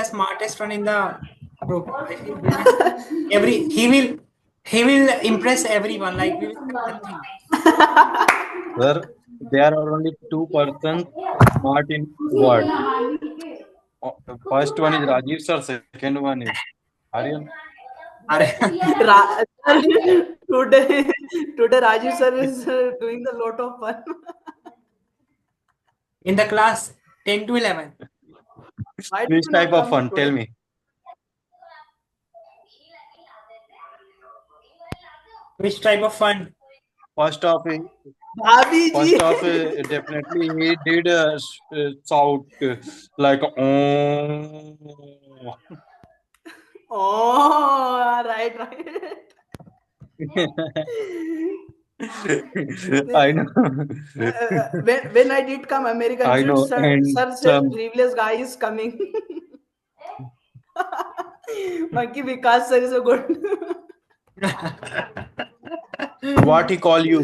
the smartest one in the group. I feel he will impress everyone. Like we will say nothing. Sir, there are only two persons smart in world. First one is Rajiv sir, second one is Aryan. Ra- today, today Rajiv sir is doing a lot of fun. In the class 10 to 11. Why did Which you not type of come fun? today? Tell me. Which type of fun? First off, Bhabhi ji. definitely he did shout like oh. Oh, right. I know. When I did come American I Street, know, and sir said, some "Previous guy is coming." Monkey Vikas sir is a good. what he call you?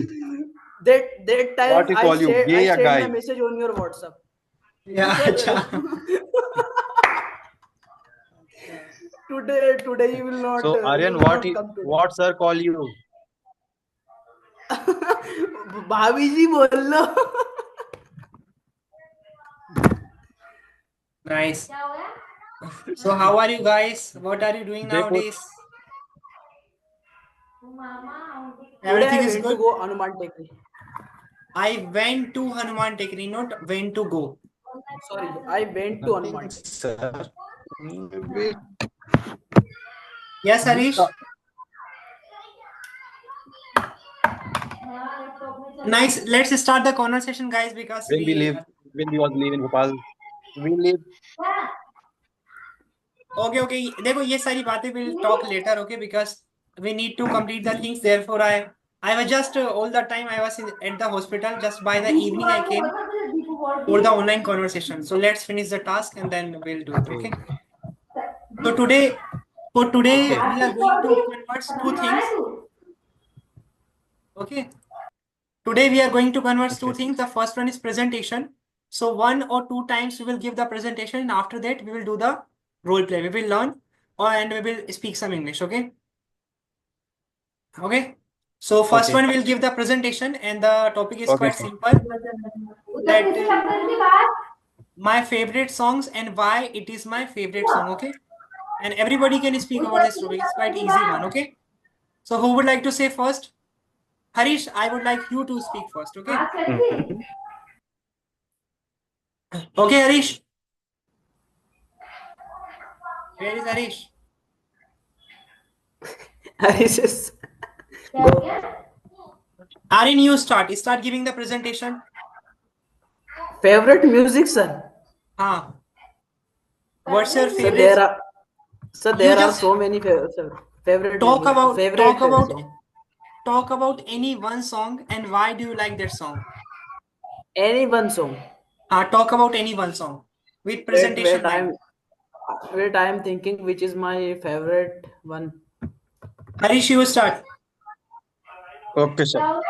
That time What he call you? I Gay ya shared my guy? message on your WhatsApp. Yeah. Sir, acha. today you will not So you Aryan, will not come today. what sir call you? भाभी जी बोल लो. Nice. So how are you guys? What are you doing They put nowadays? Today Everything I is went to good. go Hanuman Tekri. I went to Hanuman Tekri, not went to go. Sorry, I went to Hanuman nothing, Tekri. sir. Yes, Harish. Nice. Let's start the conversation, guys, because When we was live in Bhopal, we live. okay. देखो ये सारी बातें we'll talk later, okay? Because we need to complete the things. Therefore, I was just all the time I was at the hospital. Just by the evening I came for the online conversation. So let's finish the task and then we'll do it, okay? So today we are going to convert two things. Okay. Today we are going to convert two things. The first one is presentation. So 1 or 2 times we will give the presentation, and after that we will do the role play. We will learn and we will speak some English. Okay. Okay. So first one will give the presentation, and the topic is quite simple. That my favorite songs and why it is my favorite song. Okay. And everybody can speak about this topic. It's quite easy one. Okay. So who would like to say first? Harish, I would like you to speak first. Okay. Okay, Harish. Where is Harish? Harish is Aryan, you start. Start giving the presentation. favorite music, sir. What's your Sir, favorite? there are so many favorite. Talk music, about favorite song. talk about any one song and why do you like that song? Any one song. Talk about any one song with presentation. Wait, I am thinking which is my favorite one. Harish, you start. Okay, sir.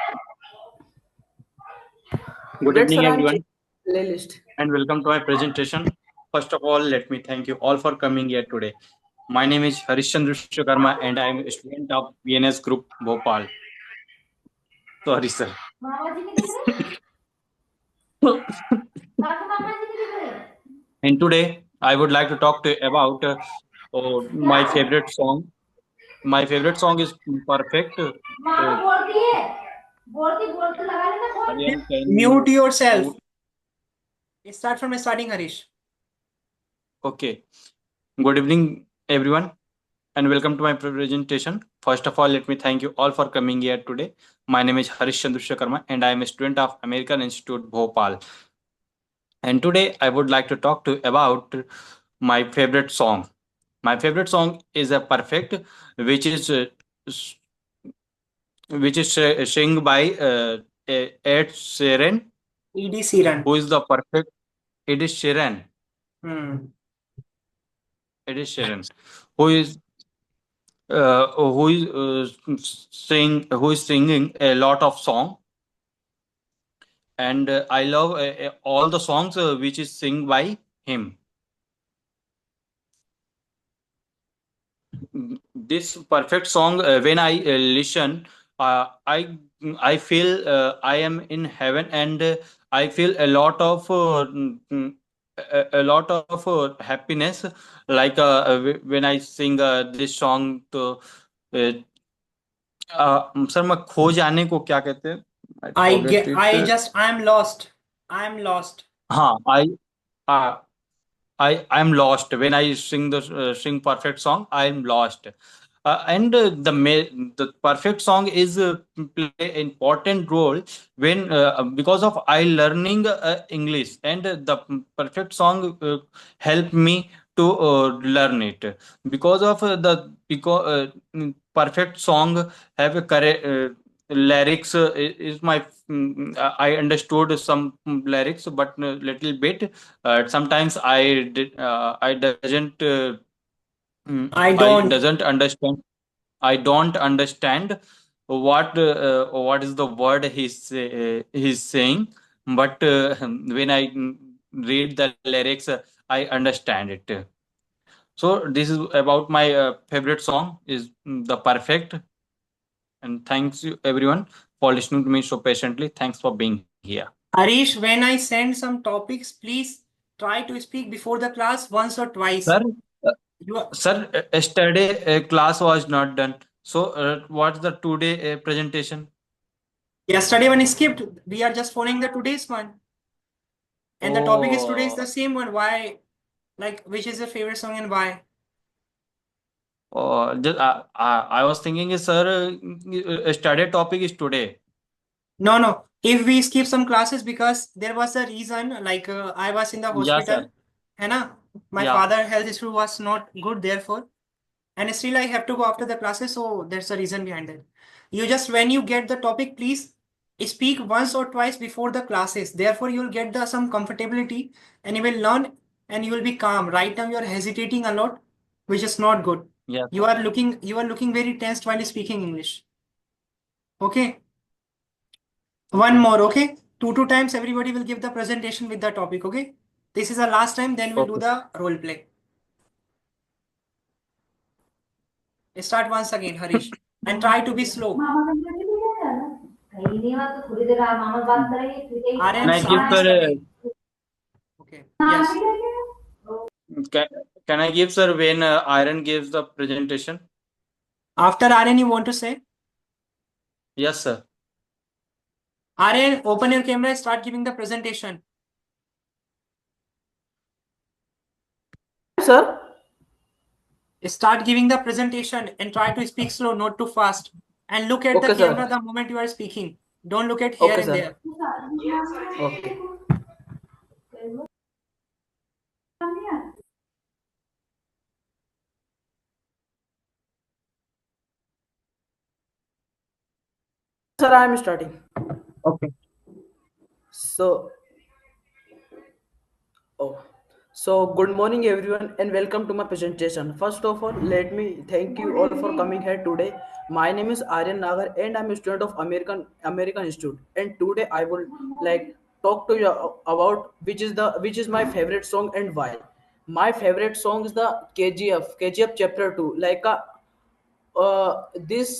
Good Let's evening, run everyone, playlist. and welcome to my presentation. First of all, let me thank you all for coming here today. My name is Harish Chandra Karma, and I am a student of BNS Group, Bhopal. Sorry, sir. And today, I would like to talk to you about my favorite song. My favorite song is Perfect. Aryan, Mute yourself. Start from starting, Harish. Okay. Good evening, everyone, and welcome to my presentation. First of all, let me thank you all for coming here today. My name is Harish Chandra Karma, and I am a student of American Institute, Bhopal. And today, I would like to talk to you about my favorite song. My favorite song is a Perfect, which is sung by Ed Sheeran. Ed Sheeran. Who is the perfect? It is Sheeran. It is Sheeran. Who is who is singing a lot of song, and I love all the songs which is sung by him. this perfect song, when I listen, I feel I am in heaven, and I feel a lot of lot of happiness. Like when I sing this song, तो sir मैं खो जाने को क्या कहते हैं? I forget it. I'm lost. I'm lost. हाँ, uh, I'm lost when I sing the sing perfect song. I'm lost, and the perfect song is play important role when because of I learning English, and the perfect song help me to learn it because of perfect song have a correct lyrics is my I understood some lyrics, but little bit sometimes I doesn't I I don't. doesn't understand. I don't understand what is the word he's saying, but when I read the lyrics, I understand it. So this is about my favorite song is the perfect. And thanks you everyone for listening to me so patiently. Thanks for being here. Harish, when I send some topics, please try to speak before the class once or twice. Sir, You are, sir, yesterday class was not done. So, what's the today presentation? yesterday one skipped. We are just following the today's one. And the topic is today is the Oh, same one. Why? Like, which is your favorite song and why? I was thinking, sir, yesterday topic is today. No, no. If we skip some classes because there was a reason, like I was in the Yeah, sir. hospital, and my Yeah. father health issue was not good, therefore, and still I have to go after the classes, so there's the reason behind it. You just when you get the topic, please speak once or twice before the classes. Therefore, you'll get the some comfortability and you will learn and you will be calm. Right now, you are hesitating a lot, which is not good. Yeah, You are looking very tensed while speaking English. Okay. One more, okay? Two times everybody will give the presentation with the topic, okay? This is the last time, then we'll do okay. the role play. Start once again, Harish. And try to be slow. Can Aryan, I give sound is sir? coming. Okay. Yes. Can, can I give sir when Iron gives the presentation? After Aryan, you want to say? Yes, sir. Aryan, open your camera and start giving the presentation. Sir. Start giving the presentation and try to speak slow, not too fast. And look at the Okay, camera sir. the moment you are speaking. Don't look at here Okay, and sir. there. Okay. Sir, I am starting. Okay. So, oh, so good morning, everyone, and welcome to my presentation. First of all, let me thank you all for coming here today. My name is Aryan Nagar, and I'm a student of American Institute. And today, I will like talk to you about which is my favorite song and why. My favorite song is the KGF Chapter Two. This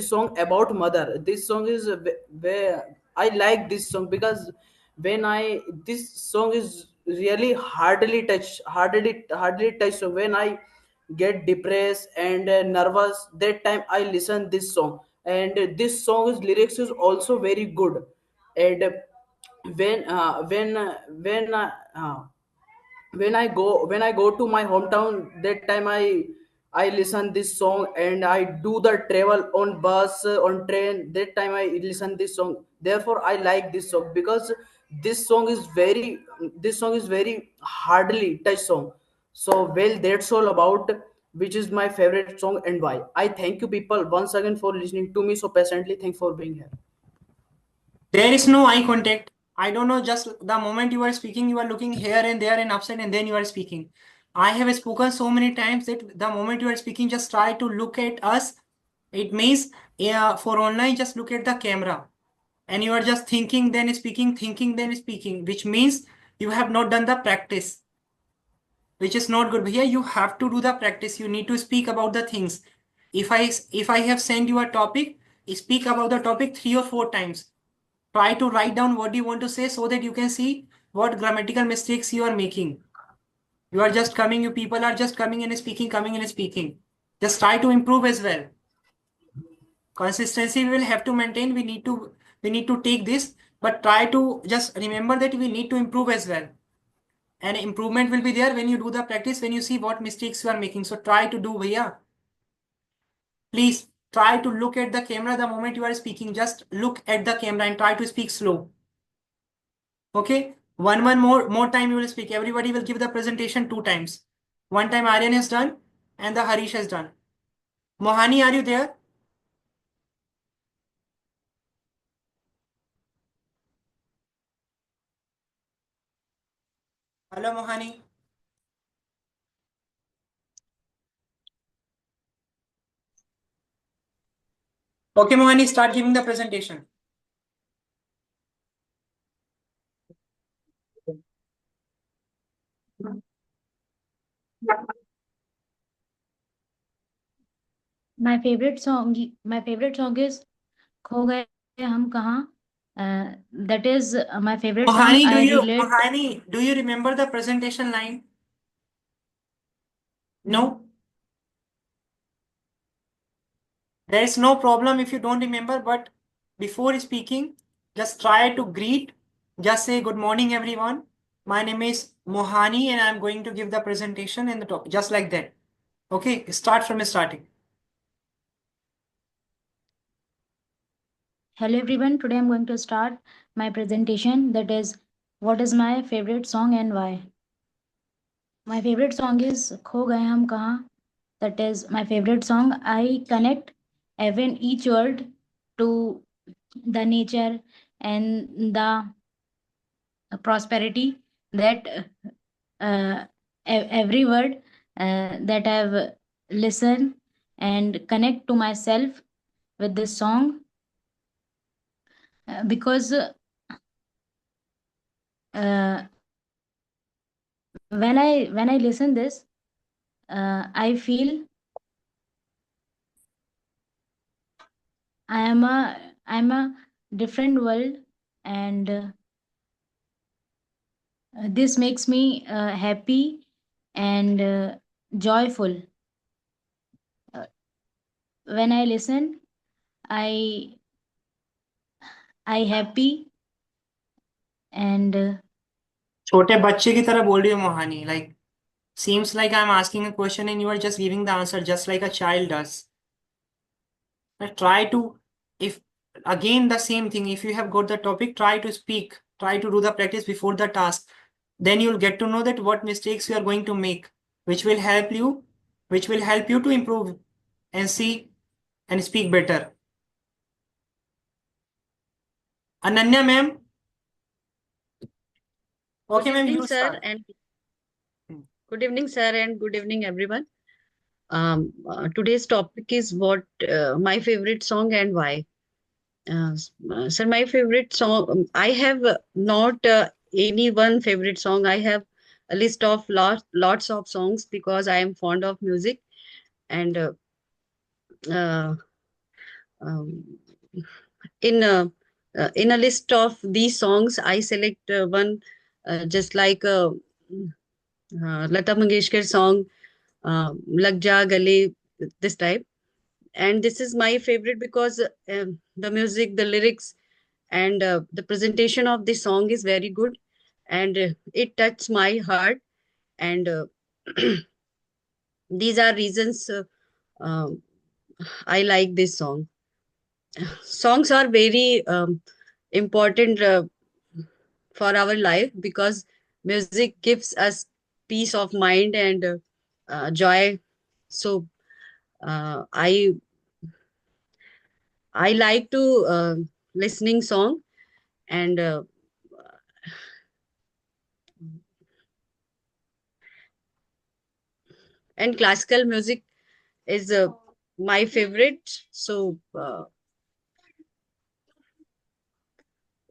song about mother. This song is where I like this song because when I this song is really hardly touch. So when I get depressed and nervous, that time I listen this song, and this song's lyrics is also very good. And when I go to my hometown, that time I listen this song, and I do the travel on bus, on train, that time I listen this song. Therefore I like this song because this song is very hardly touch song. So well, that's all about which is my favorite song and why. I thank you people once again for listening to me so patiently. Thanks for being here. There is no eye contact. I don't know, just the moment you are speaking, you are looking here and there and upside, and then you are speaking. I have spoken so many times that the moment you are speaking, just try to look at us. It means, yeah, for online, just look at the camera. And you are just thinking, then speaking, which means you have not done the practice. which is not good. Bhaiya, you have to do the practice. You need to speak about the things. If I have sent you a topic, speak about the topic 3 or 4 times. Try to write down what you want to say so that you can see what grammatical mistakes you are making. You are just coming, you people are just coming and speaking, coming and speaking. Just try to improve as well. Consistency we will have to maintain. We need to take this, but try to just remember that we need to improve as well. And improvement will be there when you do the practice, when you see what mistakes you are making. So try to do, bhaiya. Please try to look at the camera the moment you are speaking. Just look at the camera and try to speak slow. Okay? One more time you will speak. Everybody will give the presentation 2 times. One time Aryan has done and the Harish has done. Mohani, are you there? Hello, Mohani. Okay, Mohani, start giving the presentation. My favorite song is खो गए हम कहाँ. That is my favorite song. Mohani, do you remember the presentation line? No? There is no problem if you don't remember, but before speaking, just try to greet. Just say good morning, everyone. My name is Mohani and I'm going to give the presentation and the talk, just like that. Okay, start from starting. Hello everyone, today I'm going to start my presentation, that is what is my favorite song and why. My favorite song is खो गए हम कहाँ. That is my favorite song. I connect even each word to the nature and the prosperity that every word that I've listened and connect to myself with this song, because when I listen this, I feel I'm a different world, and this makes me happy and joyful. When I listen, I happy and छोटे बच्चे की तरह बोल रही हो Mohani. Like, seems like I'm asking a question and you are just giving the answer just like a child does. Try to, if again the same thing, if you have got the topic, try to speak, try to do the practice before the task. Then you'll get to know that what mistakes you are going to make, which will help you to improve and see and speak better. Ananya ma'am. Okay, ma'am, you start. Good evening, sir, and good evening, everyone. Today's topic is what my favorite song and why. Sir, my favorite song, I have not any one favorite song. I have a list of lots of songs because I am fond of music, and uh, um, in a list of these songs, I select one, just like Lata Mangeshkar song, Lag Ja Gale, this type. And this is my favorite because the music, the lyrics, and the presentation of the song is very good, and it touches my heart. And these are reasons um, I like this song. Songs are very important for our life because music gives us peace of mind and joy. So I like to listening song, and classical music is my favorite. So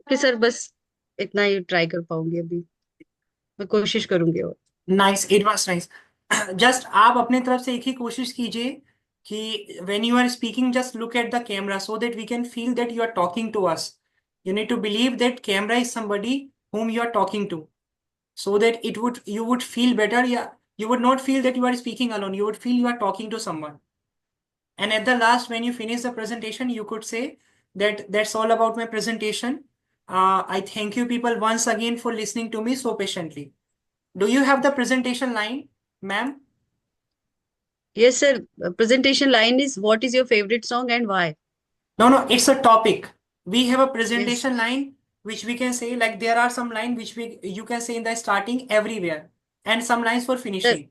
okay sir, बस इतना ही try कर पाऊंगी अभी. मैं कोशिश करूंगी और nice, it was nice. Just आप अपने तरफ से एक ही कोशिश कीजिए कि when you are speaking just look at the camera so that we can feel that you are talking to us. You need to believe that camera is somebody whom you are talking to, so that you would feel better. Yeah, you would not feel that you are speaking alone. You would feel you are talking to someone. And at the last, when you finish the presentation, you could say that that's all about my presentation. I thank you people once again for listening to me so patiently. Do you have the presentation line, ma'am? Yes, sir. Presentation line is what is your favorite song and why? No, it's a topic. We have a Yes. presentation line which we can say, like there are some line which you can say in the starting everywhere, and some lines for Sir, finishing.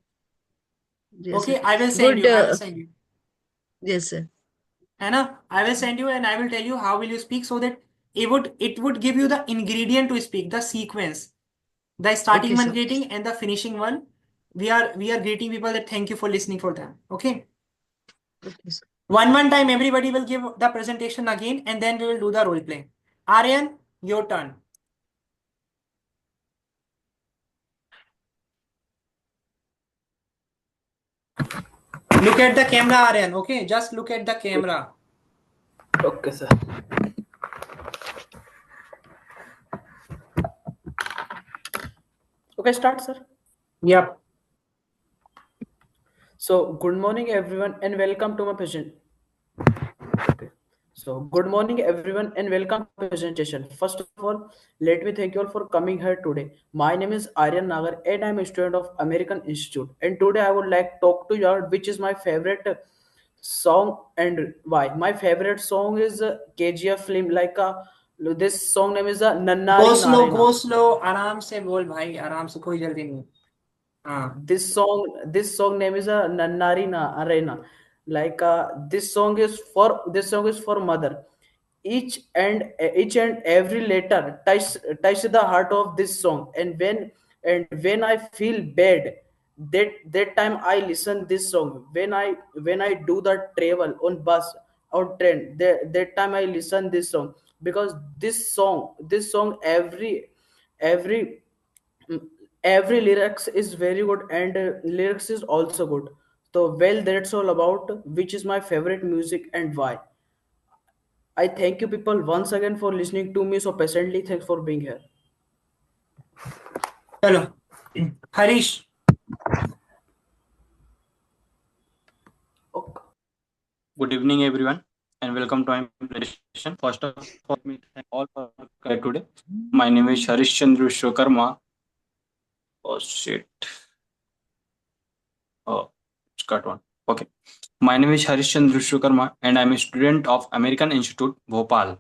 yes, Okay, sir. I will send Good. you. I will send you. Yes, sir. Anna, I will send you and I will tell you how will you speak so that it would give you the ingredient to speak, the sequence. The starting Okay, one sir. greeting and the finishing one. We are greeting people that thank you for listening for them. Okay. Okay, sir. One time everybody will give the presentation again and then we will do the role play. Aryan, your turn. Look at the camera, Aryan. Okay, just look at the camera. Okay, sir. Okay, start, sir. Yep. So, good morning, everyone, and welcome to my present. Okay. So, good morning, everyone, and welcome to my presentation. First of all, let me thank you all for coming here today. My name is Aryan Nagar, and I'm a student of American Institute. And today, I would like to talk to you about which is my favorite song and why. My favorite song is KGF film. This song name is Nannari Narayana. Go slow. आराम से बोल भाई, आराम से, कोई जल्दी नहीं. हाँ. This song name is Nannari Arena. This song is for mother. Each and every letter touch the heart of this song. And when I feel bad, that time I listen this song. When I do the travel on bus or train, that time I listen this song, because this song every Mm, every lyrics is very good, and lyrics is also good. So well, that's all about which is my favorite music and why. I thank you people once again for listening to me so patiently. Thanks for being here. चलो. Harish. Okay. Good evening, everyone, and welcome to my presentation. First of all, let me thank all for coming today. My name is Harish Chandra Vishwakarma. Oh shit! Oh, it's cut one. Okay. My name is Harish Chandra Vishwakarma, and I'm a student of American Institute, Bhopal.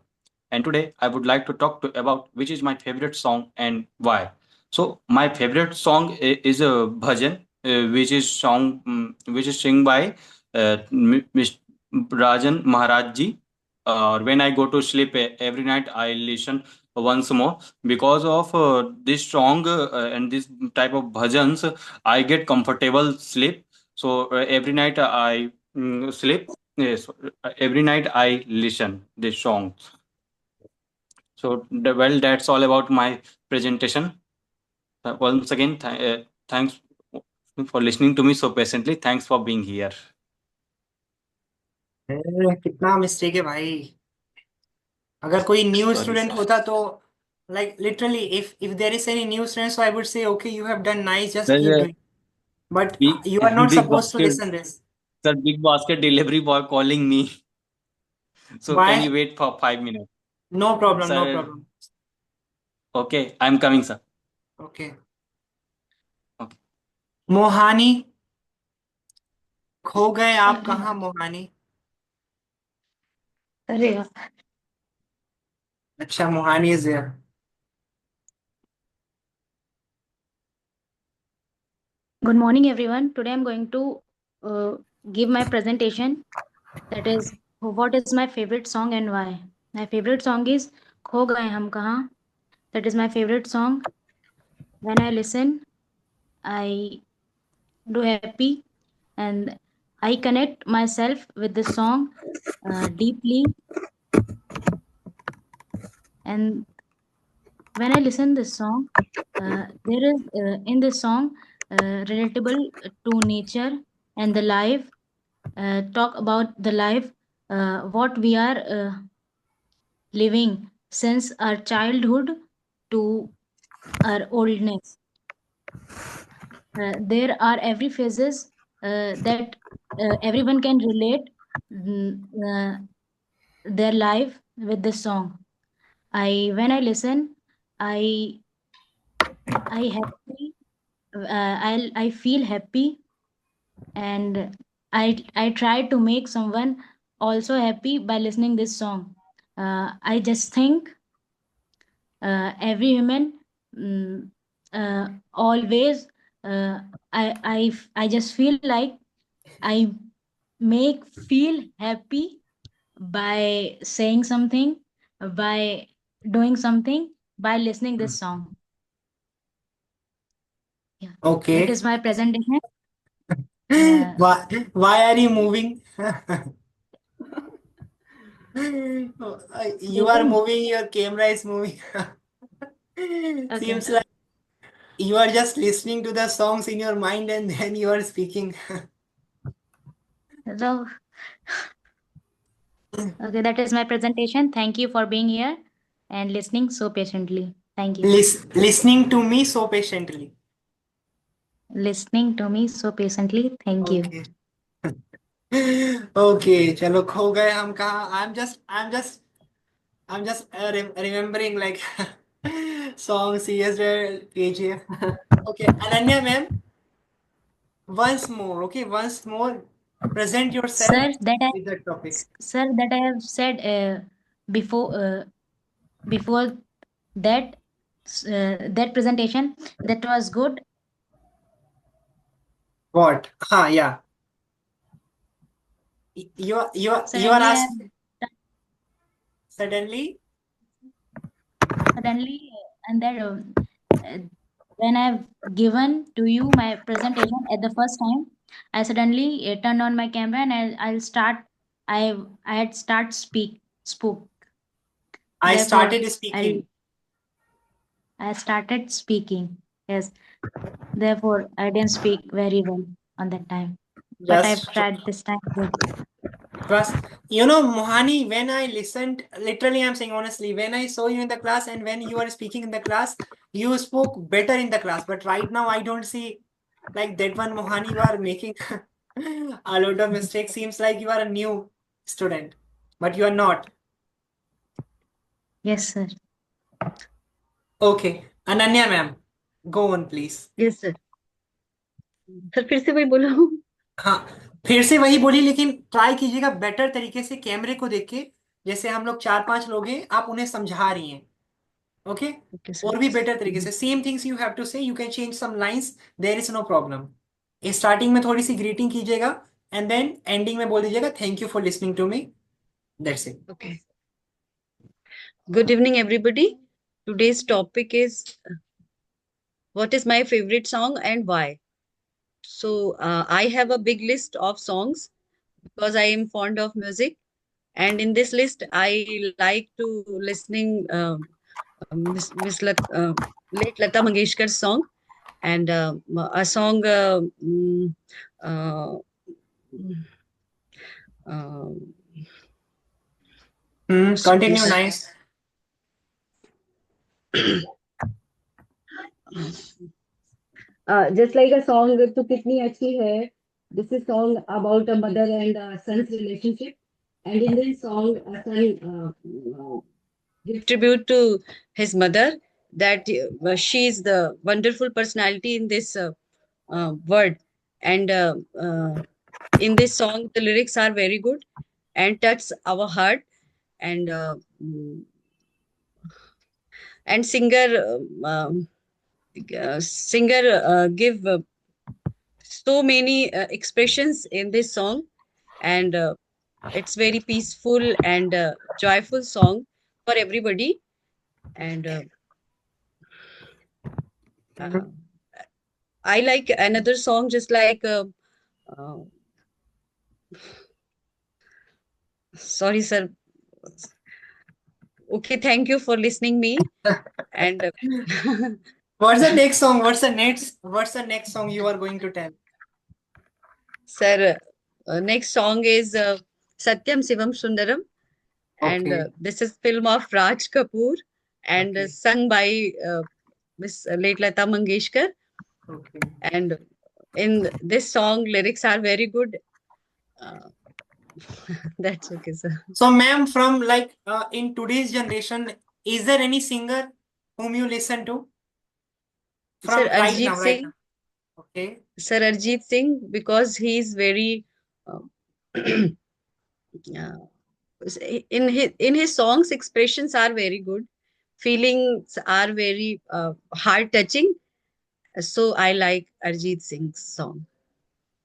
And today, I would like to talk to about which is my favorite song and why. So, my favorite song is a bhajan, which is sung by Mr. Rajan Maharaj ji. When I go to sleep every night, I listen once more. Because of this song and this type of bhajans, I get comfortable sleep. So every night I sleep. Yes, every night I listen this song. So well, that's all about my presentation. Once again, thanks for listening to me so patiently. Thanks for being here. कितना mistake है भाई. अगर कोई new Sorry, student sir. होता तो like literally if there is any new student, so I would say okay, you have done nice, just keep There's doing. But a big, you are not big supposed to basket. listen this. Sir, big basket delivery boy calling me. So can you Why? wait for 5 minutes? No problem, no Sir, problem. okay, I'm coming, sir. Okay. Okay. Mohani, खो गए आप कहाँ मोहानी? अरे यार. अच्छा, Mohani is there. Good morning, everyone. Today I'm going to give my presentation. That is, what is my favorite song and why? My favorite song is "खो गए हम कहाँ." That is my favorite song. When I listen, I do happy, and I connect myself with the song deeply. And when I listen this song, there is in this song relatable to nature and the life. Talk about the life, what we are living since our childhood to our oldness. There are every phases that everyone can relate mm, uh, their life with this song. When I listen, I I happy. I feel happy, and I try to make someone also happy by listening this song. I just think every human mm, always I just feel like I make feel happy by saying something, by doing something, by listening this song. Yeah, that Okay. is my presentation. Why are you moving? You are moving, your camera is moving. Okay. Seems like you are just listening to the songs in your mind and then you are speaking. So, okay, that is my presentation. Thank you for being here and listening so patiently. Thank you. Listening to me so patiently. Listening to me so patiently. Thank you. Okay. Okay, चलो खो गए हम कहाँ? I'm just remembering like songs yesterday, KGF. Okay, Ananya ma'am, once more. Okay, once more, present yourself Sir, with the topic. that I have said before that that presentation that was good. What? Yeah. You are Suddenly, asked suddenly. and that when I've given to you my presentation at the first time, I suddenly turned on my camera and I'll start. I had start spoke. I Therefore, started speaking. I started speaking. Yes. Therefore, I didn't speak very well on that time, but I've Just tried this time. Good. trust. You know, Mohani, when I listened, literally, I'm saying honestly, when I saw you in the class and when you are speaking in the class, you spoke better in the class. But right now, I don't see like that one Mohani, you are making a lot of mistakes. Seems like you are a new student, but you are not. Yes, sir. Okay. Ananya ma'am, go on, please. Yes, sir. Sir फिर से वही बोलो. हाँ, फिर से वही बोली, लेकिन ट्राई कीजिएगा बेटर तरीके से कैमरे को देख के. जैसे हम लोग 4-5 लोग हैं, आप उन्हें समझा रही हैं. ओके. Okay, sir. और भी बेटर तरीके से same things you have to say, you can change some lines, there is no problem. Starting में थोड़ी सी ग्रीटिंग कीजिएगा एंड देन एंडिंग में बोल दीजिएगा thank you for listening to me. That's it. Okay. Good evening, everybody. Today's topic is what is my favorite song and why. So I have a big list of songs because I am fond of music, and in this list I like to listening late Lata Mangeshkar's song, and a song uh, uh, continue. Nice. just like a song "Tu Kitni Achhi Hai." This is song about a mother and a son's relationship, and in this song, a son gives tribute to his mother, that she is the wonderful personality in this world, and in this song the lyrics are very good and touch our heart, and and singer give so many expressions in this song, and it's very peaceful and joyful song for everybody, and uh, I like another song just like uh, sorry sir. Okay, thank you for listening me, and What's the next song? What's the next song you are going to tell? Sir, next song is Satyam Shivam Sundaram, and Okay. this is film of Raj Kapoor and Okay. sung by Miss late Lata Mangeshkar. Okay. And in this song, lyrics are very good. That's okay, sir. So, ma'am, from like in today's generation, is there any singer whom you listen to? Sir, From right Arjit now, right Singh. now. Okay. Sir, Arjit Singh, because he's very uh, in his songs, expressions are very good, feelings are very heart touching. So I like Arjit Singh's song.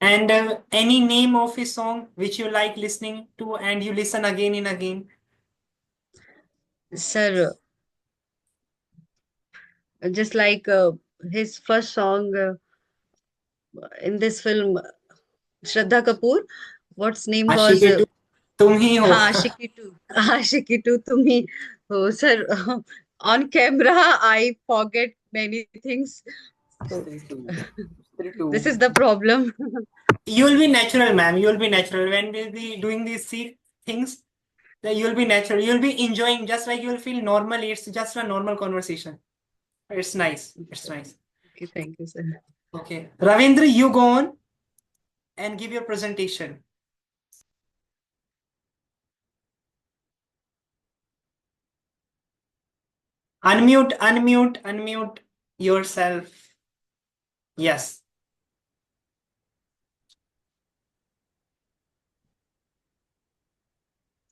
And any name of a song which you like listening to and you listen again and again? Sir, just like his first song in this film, Shraddha Kapoor, what's name was Aashiqui two तुम ही हो. Ashiki 2. Ashiki 2 Tumi. Oh, sir, on camera, I forget many things. So, Three, two. this is the problem. You'll be natural, ma'am. You'll be natural when we'll be doing these things. Then you'll be natural. You'll be enjoying just like you'll feel normal. It's just a normal conversation. It's nice. It's nice. Okay, thank you, sir. Okay, Ravindra, you go on and give your presentation. Unmute yourself. Yes.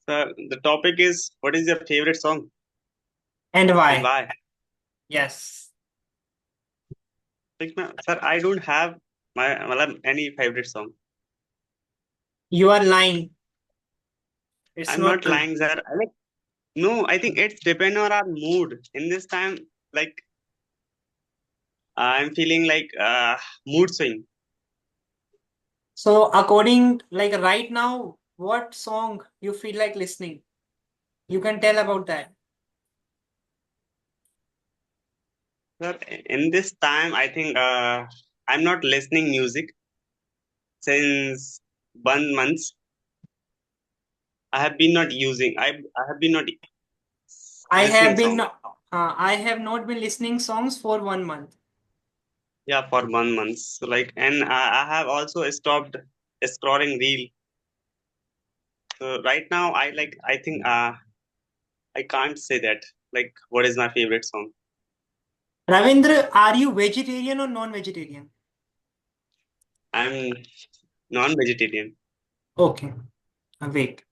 Sir, the topic is what is your favorite song And why? and why? Yes. Like, sir, I don't have any favorite song. You are lying. It's I'm not not true. lying, sir. No, I think it's depend on our mood. In this time, like I'm feeling like mood swing. So according, like right now, what song you feel like listening? You can tell about that. Sir, in this time, I think I'm not listening music since 1 month. I have been not using. I have been not I have listening been song. I have not been listening songs for 1 month. Yeah, for 1 month. So and I have also stopped scrolling reel. So right now, I think I can't say that. Like, what is my favorite song? Ravindra, are you vegetarian or non-vegetarian? I'm non-vegetarian. Okay. Wait.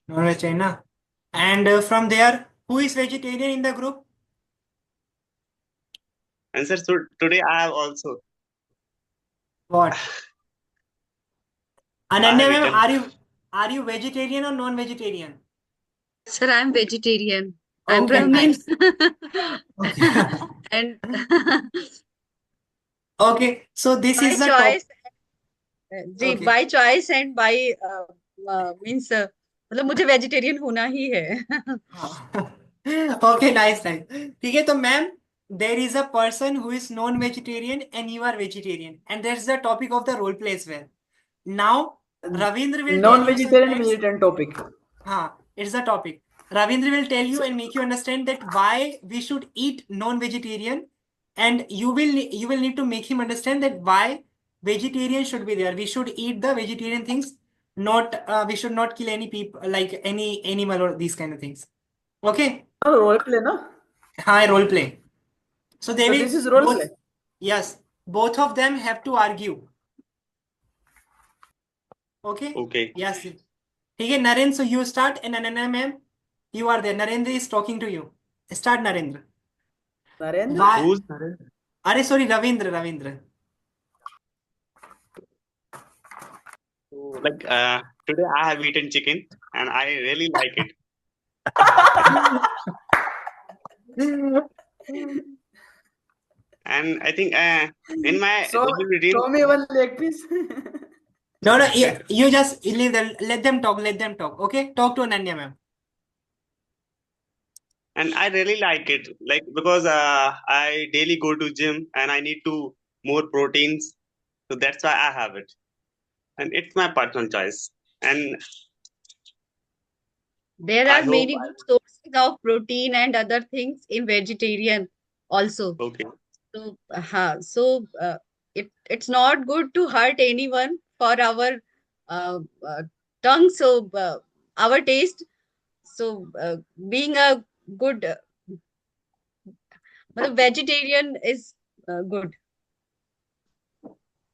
Non-vegetarian. And from there, who is vegetarian in the group? And sir, so today I have also What? I Ananya, have ma'am, eaten. are you vegetarian or non-vegetarian? Sir, I'm vegetarian. I'm Okay, Brahmin. nice. Okay. And Okay, so this by is the top. choice, ji, Okay. by choice and by means मतलब मुझे vegetarian होना ही है. Okay, nice. ठीक है, तो ma'am, there is a person who is non-vegetarian and you are vegetarian, and that's the topic of the role play as well. Now, Ravindra will tell you some Non-vegetarian facts. militant topic. It's the topic. Ravindra will tell you and make you understand that why we should eat non-vegetarian, and you will need to make him understand that why vegetarian should be there. We should eat the vegetarian things, not we should not kill any people, like any animal or these kind of things. Okay? Oh, role play, no? Hi, role play. So they So will this is role both, play. yes, both of them have to argue. Okay? Okay. Yes. Okay, Narendra, so you start, and Ananya ma'am, you are there. Narendra is talking to you. Start, Narendra. Narendra? Why? Who's Narendra? Sorry, Ravindra. So, today I have eaten chicken and I really like it. And I think in my So, daily routine, show me one leg piece. No, you just leave them, let them talk. Okay? Talk to Ananya ma'am. and I really like it, like because I daily go to gym and I need to more proteins, so that's why I have it, and it's my personal choice. And There I are hope many good sources of protein and other things in vegetarian also. okay. So it's not good to hurt anyone for our uh, uh, tongue. So our taste. So being a good vegetarian is good.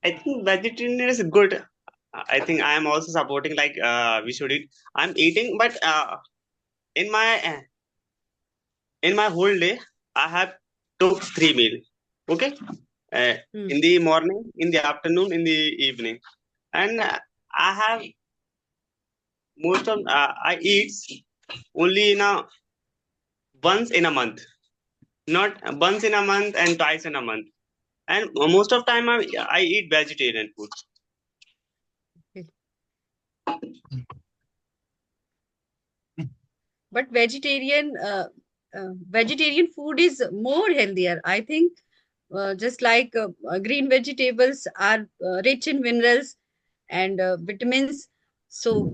I think vegetarian is good. I think I am also supporting like we should eat. I'm eating, but in my whole day, I have took 3 meals. Okay, Hmm. in the morning, in the afternoon, in the evening, and I have most of I eat only in a once in a month, not once in a month and twice in a month. And most of time I eat vegetarian food. But vegetarian food is more healthier. I think just like green vegetables are rich in minerals and vitamins. So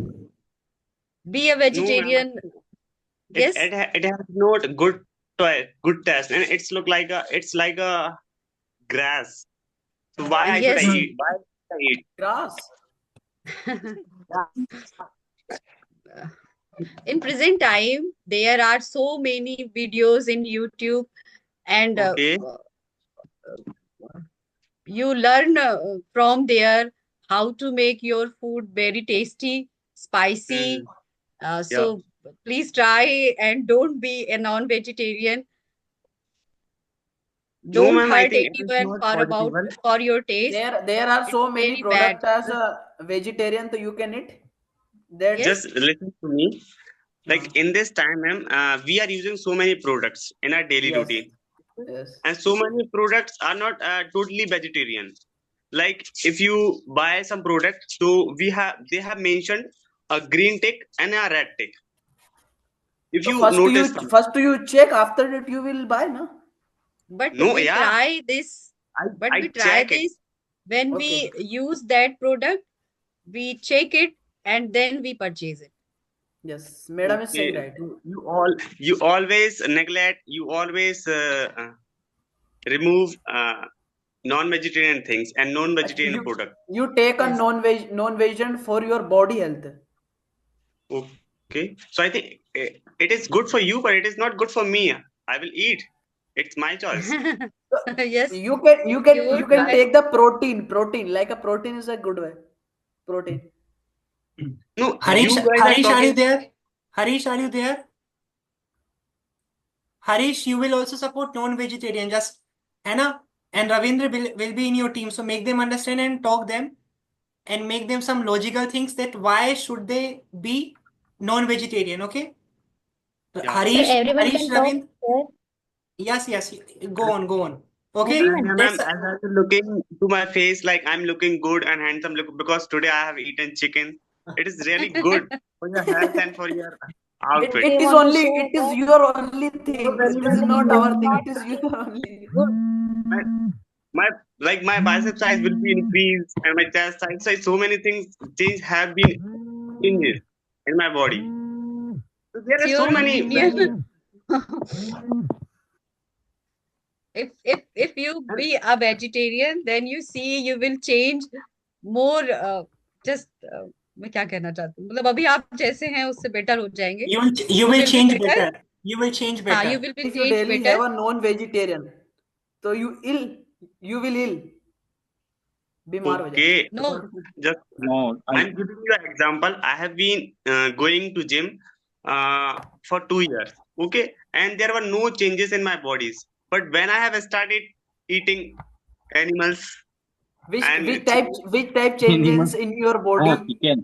be a No, ma'am, vegetarian. Yes. it has not good taste, and it's like a grass. So why I should I Yes. eat? Why should I eat? Grass. In present time, there are so many videos in YouTube, and Okay. you learn from there how to make your food very tasty, spicy. Mm, yeah. So please try and don't be a non-vegetarian. No, Don't ma'am. I hurt think it is anyone not for possible. your taste. There are It's so many very bad. products as a vegetarian, so you can eat. That's Yes. Just listen to me. Like uh, in this time, ma'am, we are using so many products in our daily yes, routine, yes. and so many products are not totally vegetarian. Like if you buy some product, so they have mentioned a green tick and a red tick. If So you notice some, first you check, after that you will buy, no? But no, we yeah, try this. But we I try check it. this when Okay. we use that product. We check it and then we purchase it. Yes, madam is saying Okay, right. so you always neglect, you always remove non-vegetarian things and non-vegetarian You product. you take a Yes. non-vegan for your body health. Okay, so I think it is good for you, but it is not good for me. I will eat. It's my choice. So Yes. you You can try. take the protein, like a protein is a good way. Protein. No, Harish, you guys are Harish, are you talking. there? Harish, are you there? Harish, you will also support non-vegetarian. Just Anna and Ravindra will be in your team. So make them understand and talk them and make them some logical things that why should they be non-vegetarian. Okay. Yeah. Sir, Harish, everyone Harish, can talk, Ravindra. sir. Yes, yes. Go on, go on. Okay. Everyone. And ma'am, Let's. as I'm looking to my face, like I'm looking good and handsome, look because today I have eaten chicken. It is really good for your health and for your It, outfit. it They is want to only show it is that your only So thing. very This is very not vegetarian our is thing. good. not It is your only. good. My, my bicep size will be increased and my chest size. So so many things change have been changes in my body. So there It's are so your many opinion. If you be a vegetarian, then you see you will change more. Just मैं क्या कहना चाहती हूँ मतलब अभी आप जैसे हैं उससे better हो जाएंगे. You You will will be change better. better. You will change हाँ, you better. will be If you change daily better. have a non-vegetarian, so you will ill, बीमार हो जाएंगे. okay. No, Just No, I'm giving you an example. I have been going to gym for 2 years. Okay, and there were no changes in my bodies. But when I have started eating animals and Which type Minimum. changes in your body? Chicken,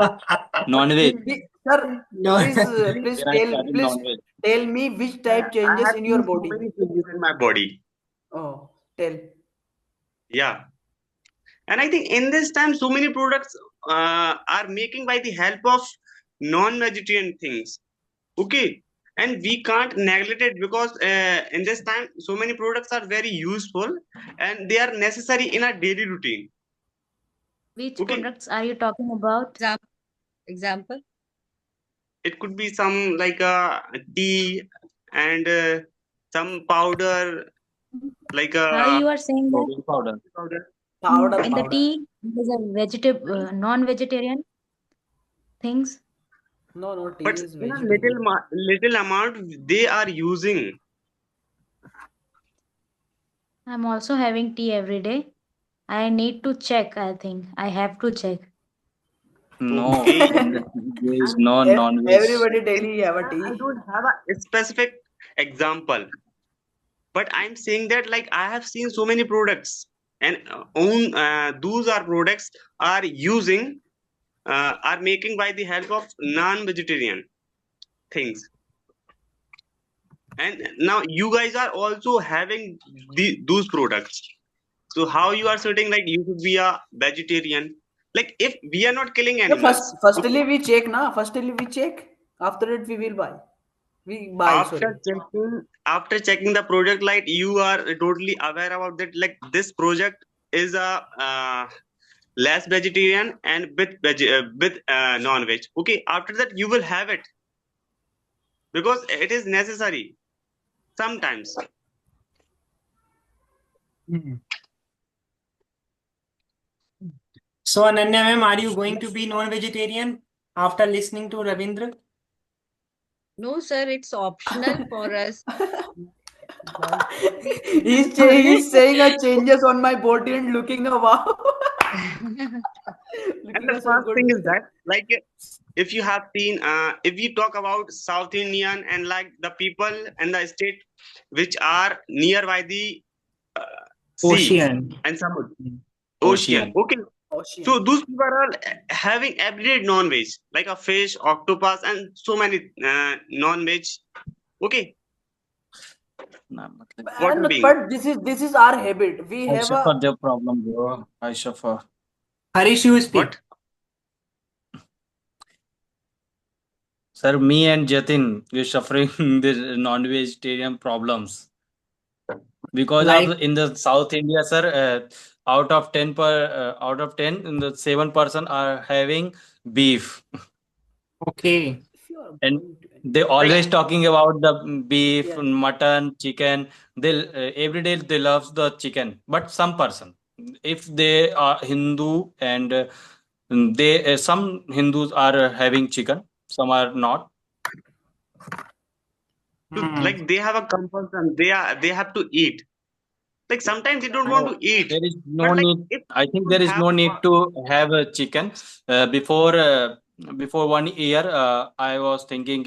non-veg. Sir, No. please There are started please non-veg. tell me which type I changes have in your seen so body. many changes in my body. Oh, tell. Yeah, and I think in this time, so many products are making by the help of non-vegetarian things. Okay, and we can't neglect it because in this time so many products are very useful and they are necessary in our daily routine. Which Okay. products are you talking about? Example? It could be some like tea and some powder like How you are saying that? Protein powder. Powder, In the powder. tea, there's a vegetable, non-vegetarian things. No, tea but is in a vegetarian. little amount they are using. I'm also having tea every day. I need to check, I think. I have to check. No, Okay. there is And no non-veg. Everybody daily have a I tea. don't have a specific example, but I'm saying that like I have seen so many products and those are products are using are making by the help of non-vegetarian things. And now you guys are also having those products. So how you are certain like you could be a vegetarian? Like if we are not killing No, animals, firstly we check na. Firstly we check. After it we will buy. We buy. Sorry. after checking the project, like you are totally aware about that. Like this project is a less vegetarian and with non-veg. Okay, after that you will have it because it is necessary sometimes. So Ananya ma'am, are you going to be non-vegetarian after listening to Ravindra? No, sir, it's optional for us. He's saying a changes on my body and looking a wow. And Looking the a so first good. thing is that like if you have seen if we talk about South Indian and like the people and the state which are nearby the sea Ocean. and some Ocean. okay, Ocean. so those people are having everyday non-veg like a fish, octopus and so many non-veg. Okay, Nah, matlab- what And, being but this is our habit. We I have suffer a the problem, bro. I suffer. Harish, you speak. what? Sir, me and Jatin, we're suffering the non-vegetarian problems because Like- of in the South India, sir. Out of 10, in the 7% are having beef, Okay. and they always talking about the beef, Yeah. mutton, chicken. They every day they love the chicken, but some person, if they are Hindu and they some Hindus are having chicken, some are not. So, like they have a compulsion, they have to eat. Like sometimes they don't want to eat. There is no But like need. if I think you there is have no need to have a chicken. Before 1 year, I was thinking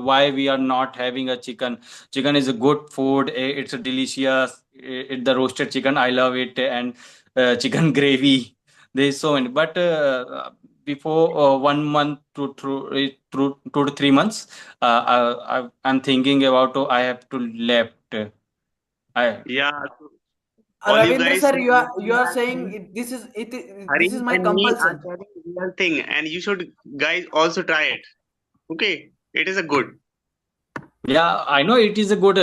why we are not having a chicken. Chicken is a good food. It's a delicious. The roasted chicken, I love it, and chicken gravy. There is so many. But before 1 month to through 2 to 3 months, I'm thinking about I have to left. yeah. So all you Ravindra guys sir, who you are saying this Harish is my and me are compulsion. sharing real thing, and you should guys also try it. Okay, it is a good. Yeah, I know it is a good.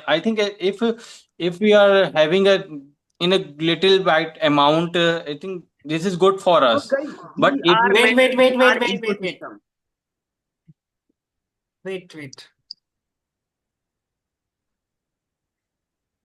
I think if we are having a in a little bit amount, I think this is good for Because us. guys, But we if are Wait, maintaining our wait. ecosystem. Wait.